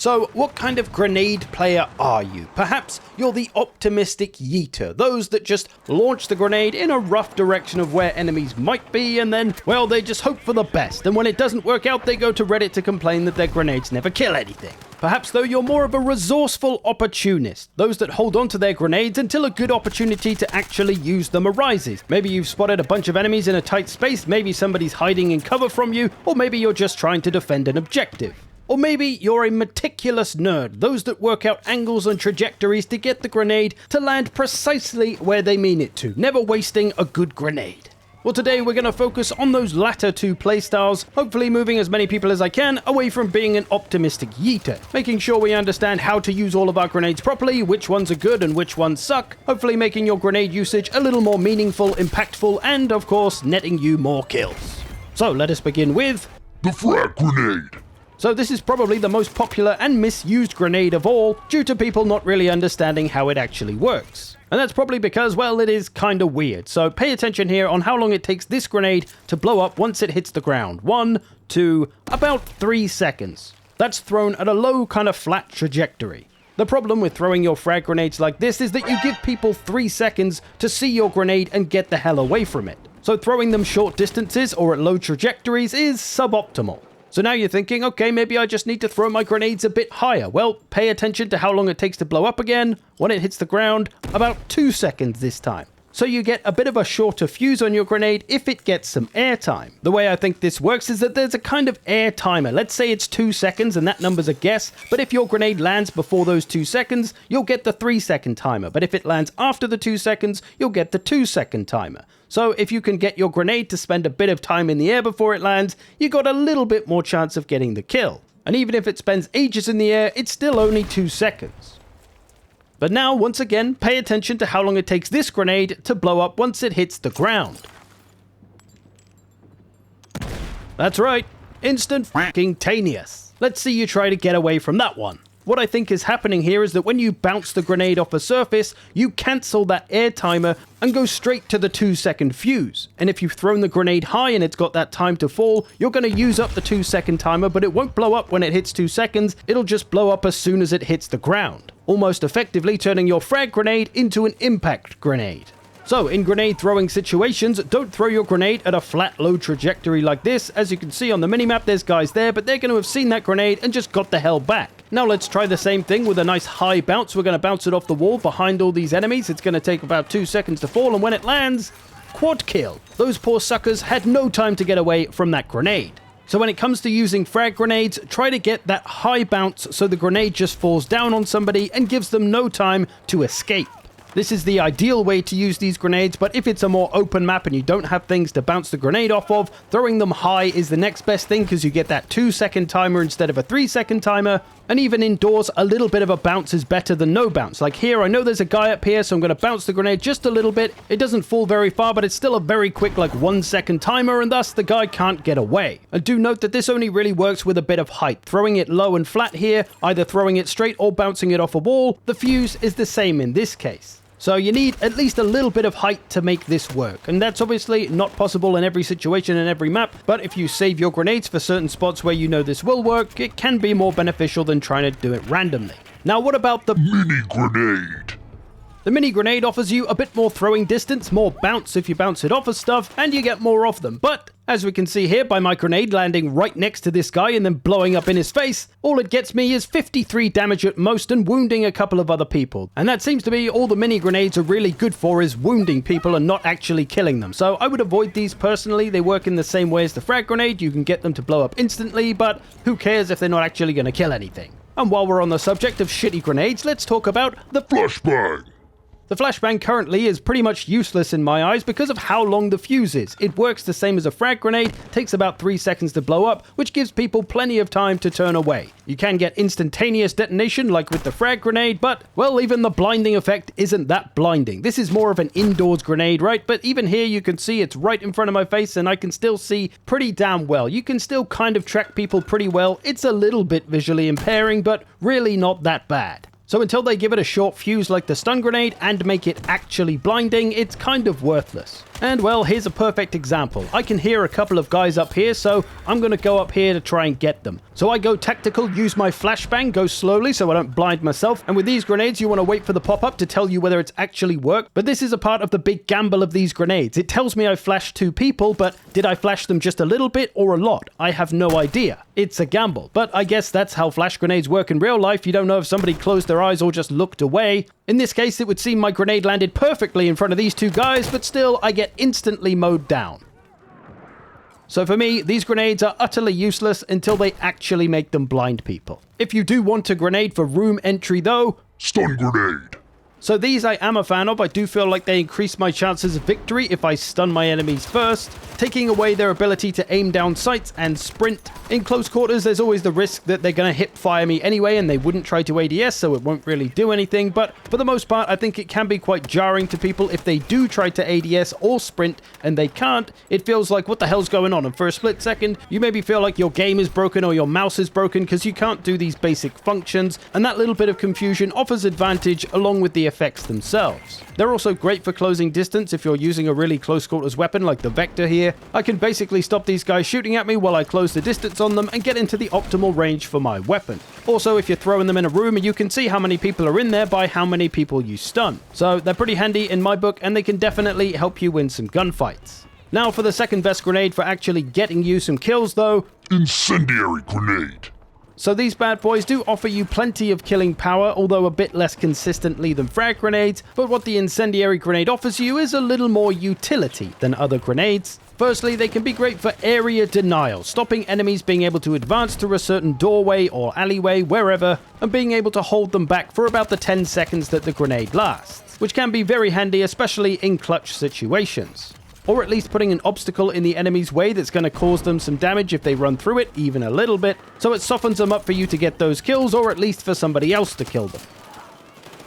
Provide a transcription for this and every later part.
So, what kind of grenade player are you? Perhaps you're the optimistic yeeter, those that just launch the grenade in a rough direction of where enemies might be, and then, well, they just hope for the best, and when it doesn't work out, they go to Reddit to complain that their grenades never kill anything. Perhaps, though, you're more of a resourceful opportunist, those that hold on to their grenades until a good opportunity to actually use them arises. Maybe you've spotted a bunch of enemies in a tight space, maybe somebody's hiding in cover from you, or maybe you're just trying to defend an objective. Or maybe you're a meticulous nerd, those that work out angles and trajectories to get the grenade to land precisely where they mean it to, never wasting a good grenade. Well, today we're going to focus on those latter two playstyles, hopefully moving as many people as I can away from being an optimistic yeeter, making sure we understand how to use all of our grenades properly, which ones are good and which ones suck, hopefully making your grenade usage a little more meaningful, impactful, and of course, netting you more kills. So let us begin with the frag grenade. So this is probably the most popular and misused grenade of all, due to people not really understanding how it actually works. And that's probably because, well, it is kinda weird. So pay attention here on how long it takes this grenade to blow up once it hits the ground. 1, 2, about 3 seconds. That's thrown at a low kind of flat trajectory. The problem with throwing your frag grenades like this is that you give people 3 seconds to see your grenade and get the hell away from it. So throwing them short distances or at low trajectories is suboptimal. So now you're thinking, okay, maybe I just need to throw my grenades a bit higher. Well, pay attention to how long it takes to blow up again. When it hits the ground, about 2 seconds this time. So you get a bit of a shorter fuse on your grenade if it gets some air time. The way I think this works is that there's a kind of air timer. Let's say it's 2 seconds and that number's a guess, but if your grenade lands before those 2 seconds, you'll get the 3-second timer. But if it lands after the 2 seconds, you'll get the 2-second timer. So if you can get your grenade to spend a bit of time in the air before it lands, you got a little bit more chance of getting the kill. And even if it spends ages in the air, it's still only 2 seconds. But now, once again, pay attention to how long it takes this grenade to blow up once it hits the ground. That's right, instantaneous. Let's see you try to get away from that one. What I think is happening here is that when you bounce the grenade off a surface, you cancel that air timer and go straight to the 2-second fuse. And if you've thrown the grenade high and it's got that time to fall, you're going to use up the 2-second timer, but it won't blow up when it hits 2 seconds, it'll just blow up as soon as it hits the ground, almost effectively turning your frag grenade into an impact grenade. So, in grenade throwing situations, don't throw your grenade at a flat, low trajectory like this. As you can see on the minimap, there's guys there, but they're going to have seen that grenade and just got the hell back. Now let's try the same thing with a nice high bounce. We're going to bounce it off the wall behind all these enemies. It's going to take about 2 seconds to fall, and when it lands, quad kill. Those poor suckers had no time to get away from that grenade. So when it comes to using frag grenades, try to get that high bounce so the grenade just falls down on somebody and gives them no time to escape. This is the ideal way to use these grenades, but if it's a more open map and you don't have things to bounce the grenade off of, throwing them high is the next best thing because you get that 2-second timer instead of a 3-second timer. And even indoors, a little bit of a bounce is better than no bounce. Like here, I know there's a guy up here, so I'm going to bounce the grenade just a little bit. It doesn't fall very far, but it's still a very quick, like 1-second timer, and thus the guy can't get away. And do note that this only really works with a bit of height. Throwing it low and flat here, either throwing it straight or bouncing it off a wall, the fuse is the same in this case. So you need at least a little bit of height to make this work, and that's obviously not possible in every situation and every map, but if you save your grenades for certain spots where you know this will work, it can be more beneficial than trying to do it randomly. Now what about the mini grenade? The mini grenade offers you a bit more throwing distance, more bounce if you bounce it off of stuff, and you get more of them. But as we can see here by my grenade landing right next to this guy and then blowing up in his face, all it gets me is 53 damage at most and wounding a couple of other people. And that seems to be all the mini grenades are really good for, is wounding people and not actually killing them. So I would avoid these personally. They work in the same way as the frag grenade. You can get them to blow up instantly, but who cares if they're not actually going to kill anything? And while we're on the subject of shitty grenades, let's talk about the Flashbang. The Flashbang currently is pretty much useless in my eyes because of how long the fuse is. It works the same as a frag grenade, takes about 3 seconds to blow up, which gives people plenty of time to turn away. You can get instantaneous detonation like with the frag grenade, but, well, even the blinding effect isn't that blinding. This is more of an indoors grenade, right? But even here you can see it's right in front of my face and I can still see pretty damn well. You can still kind of track people pretty well. It's a little bit visually impairing, but really not that bad. So until they give it a short fuse like the stun grenade and make it actually blinding, it's kind of worthless. And well, here's a perfect example. I can hear a couple of guys up here, so I'm going to go up here to try and get them. So I go tactical, use my flashbang, go slowly so I don't blind myself. And with these grenades, you want to wait for the pop-up to tell you whether it's actually worked. But this is a part of the big gamble of these grenades. It tells me I flashed 2 people, but did I flash them just a little bit or a lot? I have no idea. It's a gamble. But I guess that's how flash grenades work in real life. You don't know if somebody closed their eyes or just looked away. In this case, it would seem my grenade landed perfectly in front of these 2 guys, but still, I get instantly mowed down. So for me, these grenades are utterly useless until they actually make them blind people. If you do want a grenade for room entry though, Stun grenade. so these I am a fan of. I do feel like they increase my chances of victory if I stun my enemies first, taking away their ability to aim down sights and sprint. In close quarters, there's always the risk that they're going to hip fire me anyway, and they wouldn't try to ADS, so it won't really do anything. But for the most part, I think it can be quite jarring to people if they do try to ADS or sprint and they can't. It feels like, what the hell's going on? And for a split second, you maybe feel like your game is broken or your mouse is broken because you can't do these basic functions, and that little bit of confusion offers advantage along with the effects themselves. They're also great for closing distance if you're using a really close quarters weapon like the Vector here. I can basically stop these guys shooting at me while I close the distance on them and get into the optimal range for my weapon. Also, if you're throwing them in a room, you can see how many people are in there by how many people you stun. So they're pretty handy in my book, and they can definitely help you win some gunfights. Now for the second best grenade for actually getting you some kills though, Incendiary grenade. So these bad boys do offer you plenty of killing power, although a bit less consistently than frag grenades, but what the incendiary grenade offers you is a little more utility than other grenades. Firstly, they can be great for area denial, stopping enemies being able to advance through a certain doorway or alleyway, wherever, and being able to hold them back for about the 10 seconds that the grenade lasts, which can be very handy, especially in clutch situations. Or at least putting an obstacle in the enemy's way that's going to cause them some damage if they run through it, even a little bit, so it softens them up for you to get those kills, or at least for somebody else to kill them.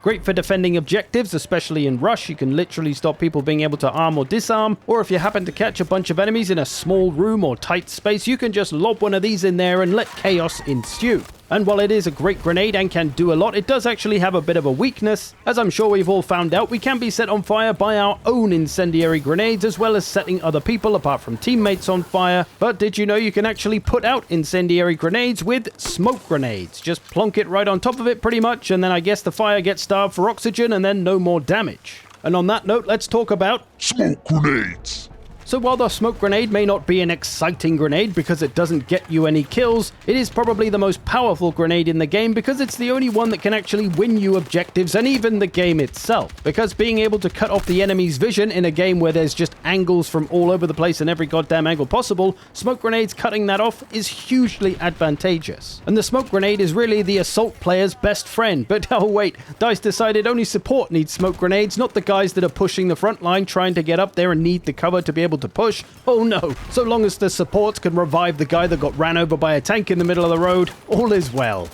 Great for defending objectives, especially in rush. You can literally stop people being able to arm or disarm, or if you happen to catch a bunch of enemies in a small room or tight space, you can just lob one of these in there and let chaos ensue. And while it is a great grenade and can do a lot, it does actually have a bit of a weakness. As I'm sure we've all found out, we can be set on fire by our own incendiary grenades, as well as setting other people, apart from teammates, on fire. But did you know you can actually put out incendiary grenades with smoke grenades? Just plonk it right on top of it pretty much, and then I guess the fire gets starved for oxygen and then no more damage. And on that note, let's talk about Smoke grenades. So while the smoke grenade may not be an exciting grenade because it doesn't get you any kills, it is probably the most powerful grenade in the game because it's the only one that can actually win you objectives and even the game itself. Because being able to cut off the enemy's vision in a game where there's just angles from all over the place and every goddamn angle possible, smoke grenades cutting that off is hugely advantageous. And the smoke grenade is really the assault player's best friend. But oh wait, DICE decided only support needs smoke grenades, not the guys that are pushing the front line trying to get up there and need the cover to be able to push. Oh no, so long as the supports can revive the guy that got ran over by a tank in the middle of the road, all is well.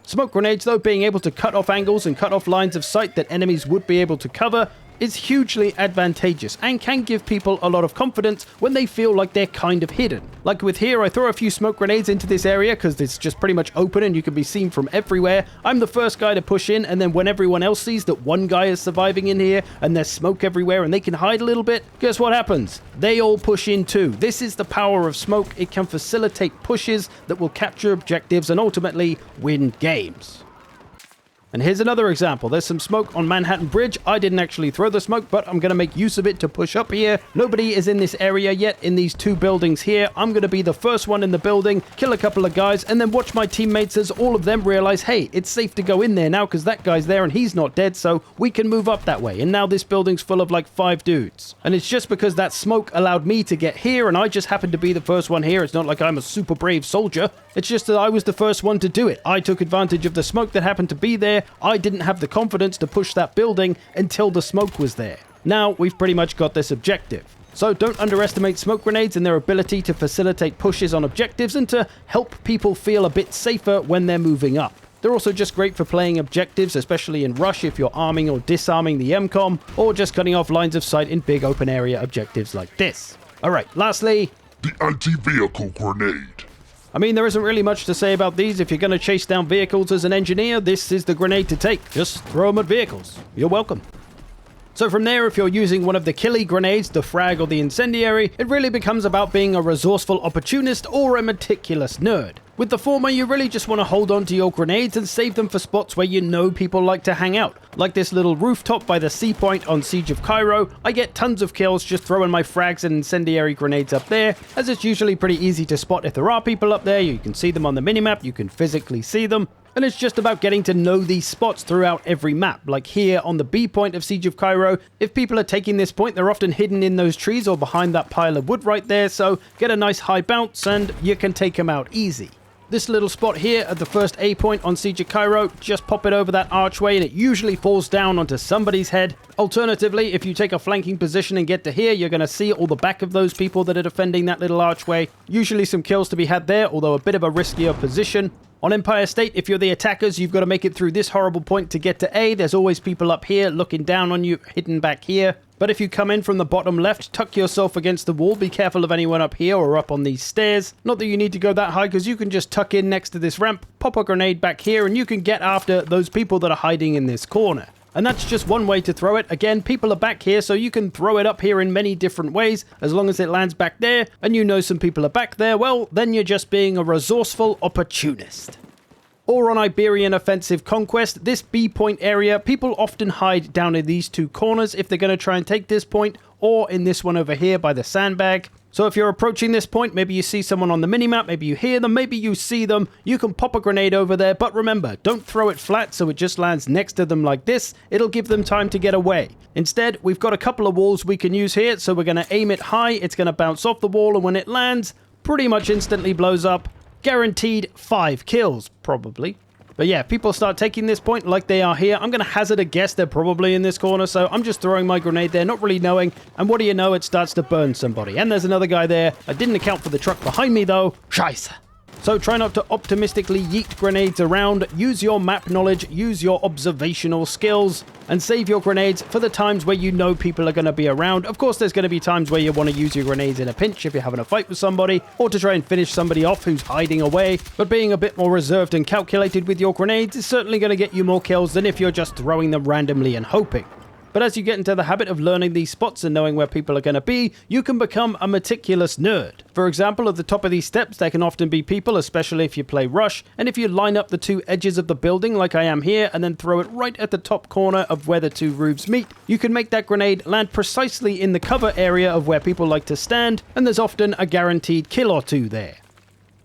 Smoke grenades though, being able to cut off angles and cut off lines of sight that enemies would be able to cover, is hugely advantageous and can give people a lot of confidence when they feel like they're kind of hidden. Like with here, I throw a few smoke grenades into this area because it's just pretty much open and you can be seen from everywhere. I'm the first guy to push in, and then when everyone else sees that one guy is surviving in here and there's smoke everywhere and they can hide a little bit, guess what happens? They all push in too. This is the power of smoke. It can facilitate pushes that will capture objectives and ultimately win games. And here's another example. There's some smoke on Manhattan Bridge. I didn't actually throw the smoke, but I'm going to make use of it to push up here. Nobody is in this area yet in these 2 buildings here. I'm going to be the first one in the building, kill a couple of guys, and then watch my teammates as all of them realize, hey, it's safe to go in there now because that guy's there and he's not dead, so we can move up that way. And now this building's full of like 5 dudes. And it's just because that smoke allowed me to get here, and I just happened to be the first one here. It's not like I'm a super brave soldier. It's just that I was the first one to do it. I took advantage of the smoke that happened to be there. I didn't have the confidence to push that building until the smoke was there. Now we've pretty much got this objective. So don't underestimate smoke grenades and their ability to facilitate pushes on objectives and to help people feel a bit safer when they're moving up. They're also just great for playing objectives, especially in rush if you're arming or disarming the MCOM, or just cutting off lines of sight in big open area objectives like this. Alright, lastly, The anti-vehicle grenade. I mean, there isn't really much to say about these. If you're going to chase down vehicles as an engineer, this is the grenade to take. Just throw them at vehicles. You're welcome. So from there, if you're using one of the killy grenades, the Frag or the Incendiary, it really becomes about being a resourceful opportunist or a meticulous nerd. With the former, you really just want to hold on to your grenades and save them for spots where you know people like to hang out. Like this little rooftop by the sea point on Siege of Cairo, I get tons of kills just throwing my frags and incendiary grenades up there, as it's usually pretty easy to spot if there are people up there. You can see them on the minimap, you can physically see them. And it's just about getting to know these spots throughout every map. Like here on the B point of Siege of Cairo, if people are taking this point, they're often hidden in those trees or behind that pile of wood right there, so get a nice high bounce and you can take them out easy. This little spot here at the first A point on Siege of Cairo, just pop it over that archway and it usually falls down onto somebody's head. Alternatively, if you take a flanking position and get to here, you're going to see all the back of those people that are defending that little archway. Usually some kills to be had there, although a bit of a riskier position. On Empire State, if you're the attackers, you've got to make it through this horrible point to get to A. There's always people up here looking down on you, hidden back here. But if you come in from the bottom left, tuck yourself against the wall. Be careful of anyone up here or up on these stairs. Not that you need to go that high, because you can just tuck in next to this ramp, pop a grenade back here, and you can get after those people that are hiding in this corner. And that's just one way to throw it. Again, people are back here, so you can throw it up here in many different ways. As long as it lands back there, and you know some people are back there, well, then you're just being a resourceful opportunist. Or on Iberian Offensive Conquest, this B point area, people often hide down in these two corners if they're going to try and take this point, or in this one over here by the sandbag. So if you're approaching this point, maybe you see someone on the minimap, maybe you hear them, maybe you see them, you can pop a grenade over there, but remember, don't throw it flat so it just lands next to them like this. It'll give them time to get away. Instead, we've got a couple of walls we can use here, so we're going to aim it high, it's going to bounce off the wall, and when it lands, pretty much instantly blows up. Guaranteed 5 kills, probably. But yeah, people start taking this point like they are here. I'm going to hazard a guess they're probably in this corner, so I'm just throwing my grenade there, not really knowing. And what do you know? It starts to burn somebody. And there's another guy there. I didn't account for the truck behind me, though. Scheiße. So try not to optimistically yeet grenades around. Use your map knowledge, use your observational skills, and save your grenades for the times where you know people are going to be around. Of course, there's going to be times where you want to use your grenades in a pinch if you're having a fight with somebody, or to try and finish somebody off who's hiding away. But being a bit more reserved and calculated with your grenades is certainly going to get you more kills than if you're just throwing them randomly and hoping. But as you get into the habit of learning these spots and knowing where people are going to be, you can become a meticulous nerd. For example, at the top of these steps, there can often be people, especially if you play Rush, and if you line up the two edges of the building like I am here, and then throw it right at the top corner of where the two roofs meet, you can make that grenade land precisely in the cover area of where people like to stand, and there's often a guaranteed kill or two there.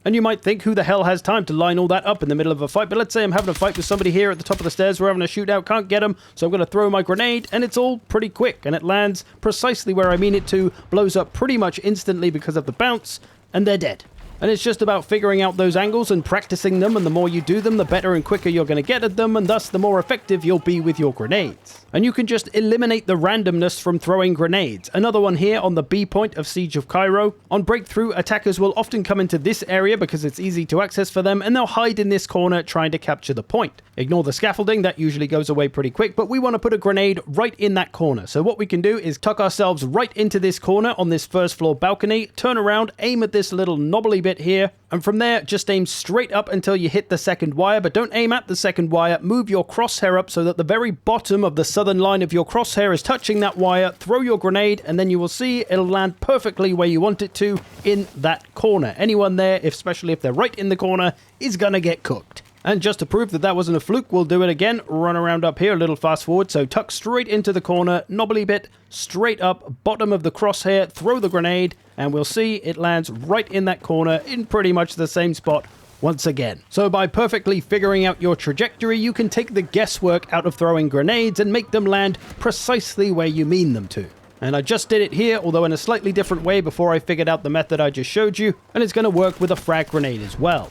And you might think, who the hell has time to line all that up in the middle of a fight? But let's say I'm having a fight with somebody here at the top of the stairs. We're having a shootout, can't get them, so I'm going to throw my grenade, and it's all pretty quick. And it lands precisely where I mean it to, blows up pretty much instantly because of the bounce, and they're dead. And it's just about figuring out those angles and practicing them, and the more you do them, the better and quicker you're going to get at them, and thus the more effective you'll be with your grenades. And you can just eliminate the randomness from throwing grenades. Another one here on the B point of Siege of Cairo. On breakthrough, attackers will often come into this area because it's easy to access for them, and they'll hide in this corner trying to capture the point. Ignore the scaffolding, that usually goes away pretty quick, but we want to put a grenade right in that corner. So what we can do is tuck ourselves right into this corner on this first floor balcony, turn around, aim at this little knobbly bit here, and from there, just aim straight up until you hit the second wire, but don't aim at the second wire. Move your crosshair up so that the very bottom of the southern line of your crosshair is touching that wire. Throw your grenade, and then you will see it'll land perfectly where you want it to in that corner. Anyone there, especially if they're right in the corner, is gonna get cooked. And just to prove that that wasn't a fluke, we'll do it again. Run around up here, a little fast forward. So tuck straight into the corner, knobbly bit, straight up, bottom of the crosshair, throw the grenade, and we'll see it lands right in that corner in pretty much the same spot once again. So by perfectly figuring out your trajectory, you can take the guesswork out of throwing grenades and make them land precisely where you mean them to. And I just did it here, although in a slightly different way before I figured out the method I just showed you, and it's going to work with a frag grenade as well.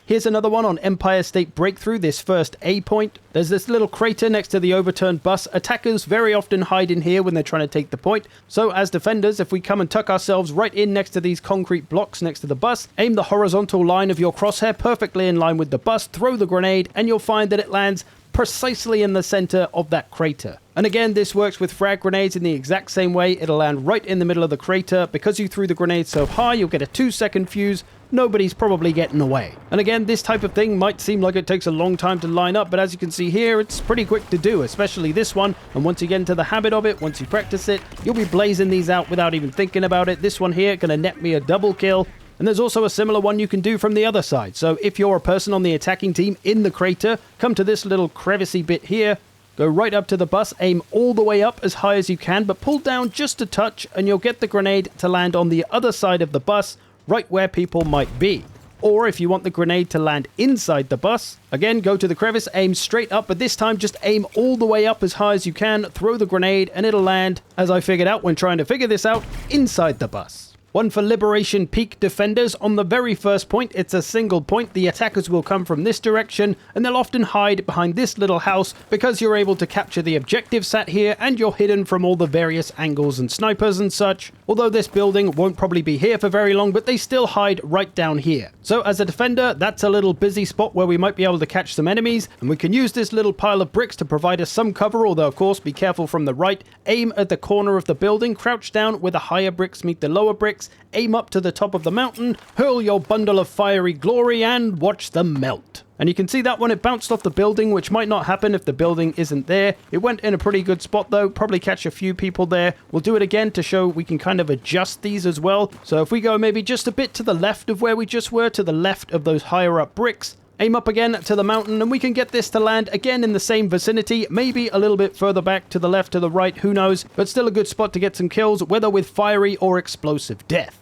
Here's another one on Empire State Breakthrough, this first A point. There's this little crater next to the overturned bus. Attackers very often hide in here when they're trying to take the point. So as defenders, if we come and tuck ourselves right in next to these concrete blocks next to the bus, aim the horizontal line of your crosshair perfectly in line with the bus, throw the grenade, and you'll find that it lands precisely in the center of that crater. And again, this works with frag grenades in the exact same way. It'll land right in the middle of the crater. Because you threw the grenade so high, you'll get a 2-second fuse. nobody's probably getting away. And again, this type of thing might seem like it takes a long time to line up, but as you can see here, it's pretty quick to do, especially this one. And once you get into the habit of it, once you practice it, you'll be blazing these out without even thinking about it. This one here gonna net me a double kill. And there's also a similar one you can do from the other side. So if you're a person on the attacking team in the crater, come to this little crevicy bit here, go right up to the bus, aim all the way up as high as you can, but pull down just a touch and you'll get the grenade to land on the other side of the bus, right where people might be. Or if you want the grenade to land inside the bus, again, go to the crevice, aim straight up, but this time just aim all the way up as high as you can, throw the grenade, and it'll land, as I figured out when trying to figure this out, inside the bus. One for Liberation Peak defenders. On the very first point, it's a single point. The attackers will come from this direction, and they'll often hide behind this little house because you're able to capture the objective sat here, and you're hidden from all the various angles and snipers and such. Although this building won't probably be here for very long, but they still hide right down here. So as a defender, that's a little busy spot where we might be able to catch some enemies, and we can use this little pile of bricks to provide us some cover, although of course be careful from the right. Aim at the corner of the building, crouch down where the higher bricks meet the lower bricks, aim up to the top of the mountain, hurl your bundle of fiery glory, and watch them melt. And you can see that when it bounced off the building, which might not happen if the building isn't there. It went in a pretty good spot though, probably catch a few people there. We'll do it again to show we can kind of adjust these as well. So if we go maybe just a bit to the left of where we just were, to the left of those higher up bricks, aim up again to the mountain, and we can get this to land again in the same vicinity, maybe a little bit further back to the left, to the right, who knows, but still a good spot to get some kills, whether with fiery or explosive death.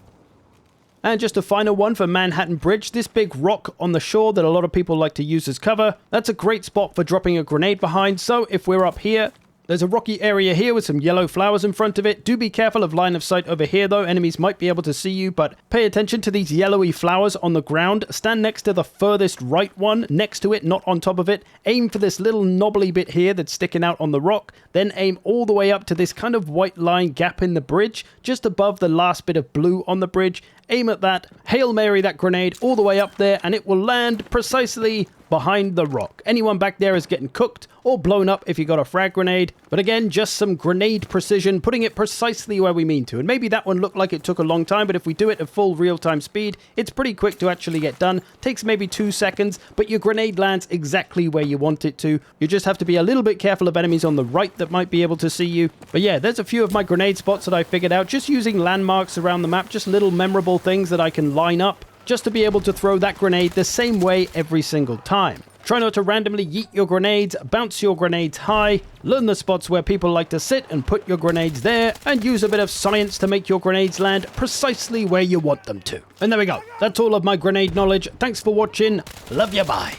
And just a final one for Manhattan Bridge, this big rock on the shore that a lot of people like to use as cover. That's a great spot for dropping a grenade behind, so if we're up here, there's a rocky area here with some yellow flowers in front of it. Do be careful of line of sight over here though, enemies might be able to see you, but pay attention to these yellowy flowers on the ground. Stand next to the furthest right one, next to it, not on top of it. Aim for this little knobbly bit here that's sticking out on the rock, then aim all the way up to this kind of white line gap in the bridge, just above the last bit of blue on the bridge. Aim at that, Hail Mary that grenade all the way up there, and it will land precisely behind the rock. Anyone back there is getting cooked or blown up if you got a frag grenade. But again, just some grenade precision, putting it precisely where we mean to. And maybe that one looked like it took a long time, but if we do it at full real-time speed, it's pretty quick to actually get done. Takes maybe 2 seconds, but your grenade lands exactly where you want it to. You just have to be a little bit careful of enemies on the right that might be able to see you. But yeah, there's a few of my grenade spots that I figured out just using landmarks around the map, just little memorable things that I can line up just to be able to throw that grenade the same way every single time. Try not to randomly yeet your grenades, bounce your grenades high, learn the spots where people like to sit and put your grenades there, and use a bit of science to make your grenades land precisely where you want them to. And there we go. That's all of my grenade knowledge. Thanks for watching. Love ya, bye.